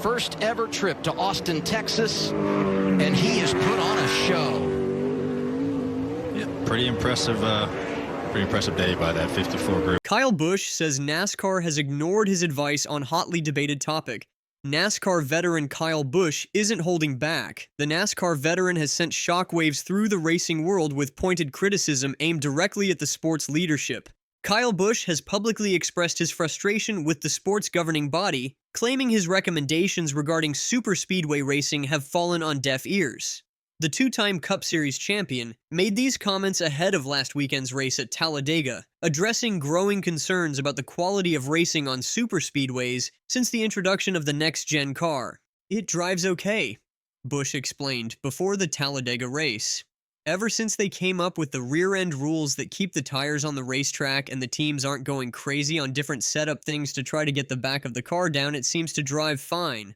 First ever trip to Austin, Texas, and he has put on a show. Yeah, pretty impressive day by that 54 group. Kyle Busch says NASCAR has ignored his advice on hotly debated topic. NASCAR veteran Kyle Busch isn't holding back. The NASCAR veteran has sent shockwaves through the racing world with pointed criticism aimed directly at the sport's leadership. Kyle Busch has publicly expressed his frustration with the sport's governing body, claiming his recommendations regarding superspeedway racing have fallen on deaf ears. The two-time Cup Series champion made these comments ahead of last weekend's race at Talladega, addressing growing concerns about the quality of racing on superspeedways since the introduction of the next-gen car. "It drives okay," Busch explained before the Talladega race. "Ever since they came up with the rear-end rules that keep the tires on the racetrack and the teams aren't going crazy on different setup things to try to get the back of the car down, it seems to drive fine."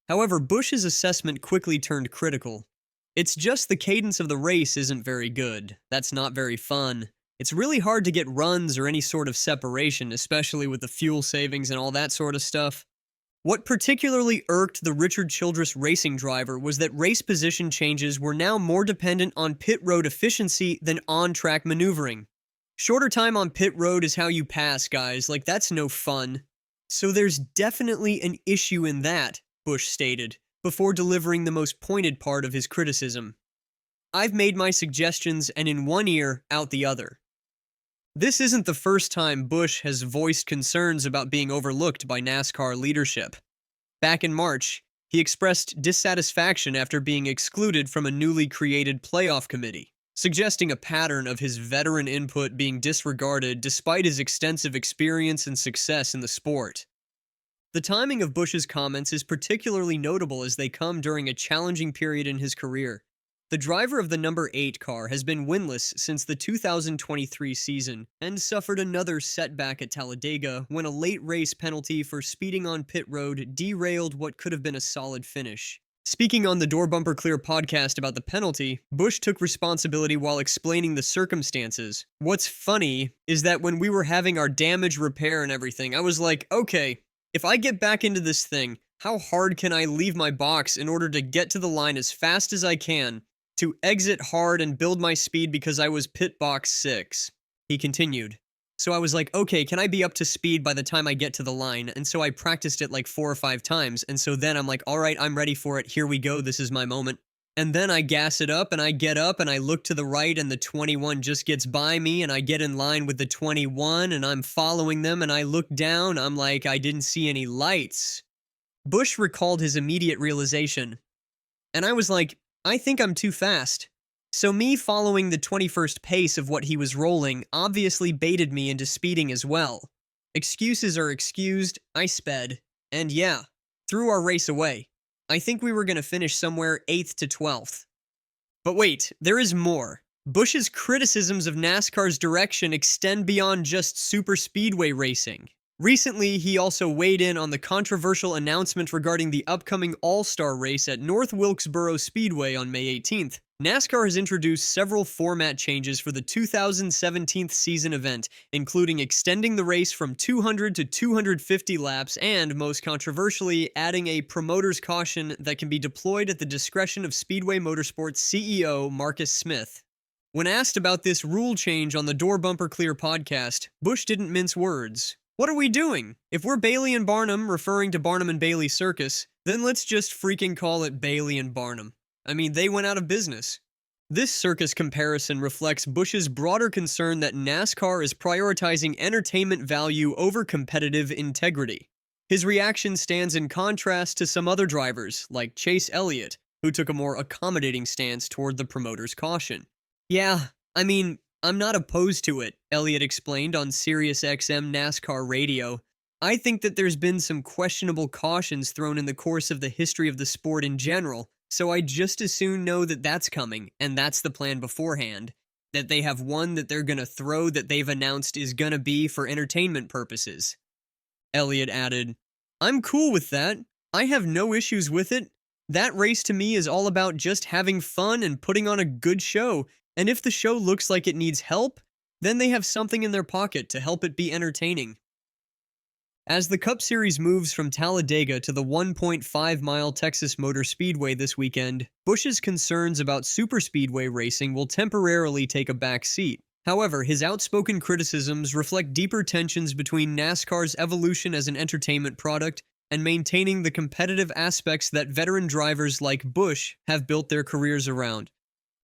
However, Busch's assessment quickly turned critical. "It's just the cadence of the race isn't very good. That's not very fun. It's really hard to get runs or any sort of separation, especially with the fuel savings and all that sort of stuff." What particularly irked the Richard Childress racing driver was that race position changes were now more dependent on pit road efficiency than on-track maneuvering. "Shorter time on pit road is how you pass, guys. Like, that's no fun." "So there's definitely an issue in that," Busch stated, before delivering the most pointed part of his criticism. "I've made my suggestions, and in one ear, out the other." This isn't the first time Busch has voiced concerns about being overlooked by NASCAR leadership. Back in March, he expressed dissatisfaction after being excluded from a newly created playoff committee, suggesting a pattern of his veteran input being disregarded despite his extensive experience and success in the sport. The timing of Busch's comments is particularly notable as they come during a challenging period in his career. The driver of the number 8 car has been winless since the 2023 season and suffered another setback at Talladega when a late race penalty for speeding on pit road derailed what could have been a solid finish. Speaking on the Door Bumper Clear podcast about the penalty, Busch took responsibility while explaining the circumstances. "What's funny is that when we were having our damage repair and everything, I was like, okay, if I get back into this thing, how hard can I leave my box in order to get to the line as fast as I can, to exit hard and build my speed because I was pit box 6. He continued. "So I was like, okay, can I be up to speed by the time I get to the line? And so I practiced it like 4 or 5 times, and so then I'm like, all right, I'm ready for it, here we go, this is my moment. And then I gas it up, and I get up, and I look to the right, and the 21 just gets by me, and I get in line with the 21, and I'm following them, and I look down, I'm like, I didn't see any lights." Busch recalled his immediate realization. "And I was like, I think I'm too fast." So me following the 21st pace of what he was rolling obviously baited me into speeding as well. Excuses are excused, I sped, and yeah, threw our race away. I think we were going to finish somewhere 8th to 12th. But wait, there is more. Busch's criticisms of NASCAR's direction extend beyond just superspeedway racing. Recently, he also weighed in on the controversial announcement regarding the upcoming All-Star race at North Wilkesboro Speedway on May 18th. NASCAR has introduced several format changes for the 2017 season event, including extending the race from 200 to 250 laps and, most controversially, adding a promoter's caution that can be deployed at the discretion of Speedway Motorsports CEO Marcus Smith. When asked about this rule change on the Door Bumper Clear podcast, Busch didn't mince words. "What are we doing? If we're Bailey and Barnum, referring to Barnum and Bailey Circus, then let's just freaking call it Bailey and Barnum. I mean, they went out of business." This circus comparison reflects Busch's broader concern that NASCAR is prioritizing entertainment value over competitive integrity. His reaction stands in contrast to some other drivers, like Chase Elliott, who took a more accommodating stance toward the promoter's caution. "Yeah, I mean, I'm not opposed to it," Elliott explained on SiriusXM NASCAR radio. "I think that there's been some questionable cautions thrown in the course of the history of the sport in general, so I just as soon know that that's coming, and that's the plan beforehand. That they have one that they're gonna throw that they've announced is gonna be for entertainment purposes." Elliott added, "I'm cool with that. I have no issues with it. That race to me is all about just having fun and putting on a good show. And if the show looks like it needs help, then they have something in their pocket to help it be entertaining." As the Cup Series moves from Talladega to the 1.5-mile Texas Motor Speedway this weekend, Busch's concerns about Superspeedway racing will temporarily take a back seat. However, his outspoken criticisms reflect deeper tensions between NASCAR's evolution as an entertainment product and maintaining the competitive aspects that veteran drivers like Busch have built their careers around.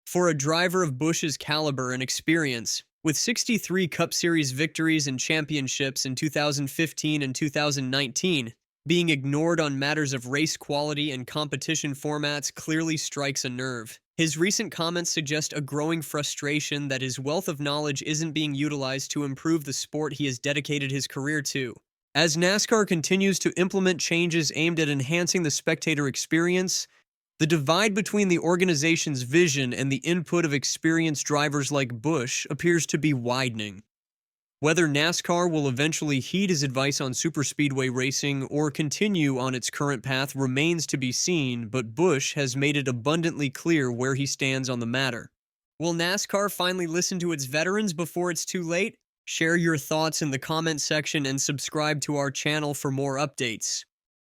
For a driver of Busch's caliber and experience, with 63 Cup Series victories and championships in 2015 and 2019, being ignored on matters of race quality and competition formats clearly strikes a nerve. His recent comments suggest a growing frustration that his wealth of knowledge isn't being utilized to improve the sport he has dedicated his career to. As NASCAR continues to implement changes aimed at enhancing the spectator experience, the divide between the organization's vision and the input of experienced drivers like Busch appears to be widening. Whether NASCAR will eventually heed his advice on superspeedway racing or continue on its current path remains to be seen, but Busch has made it abundantly clear where he stands on the matter. Will NASCAR finally listen to its veterans before it's too late? Share your thoughts in the comment section and subscribe to our channel for more updates.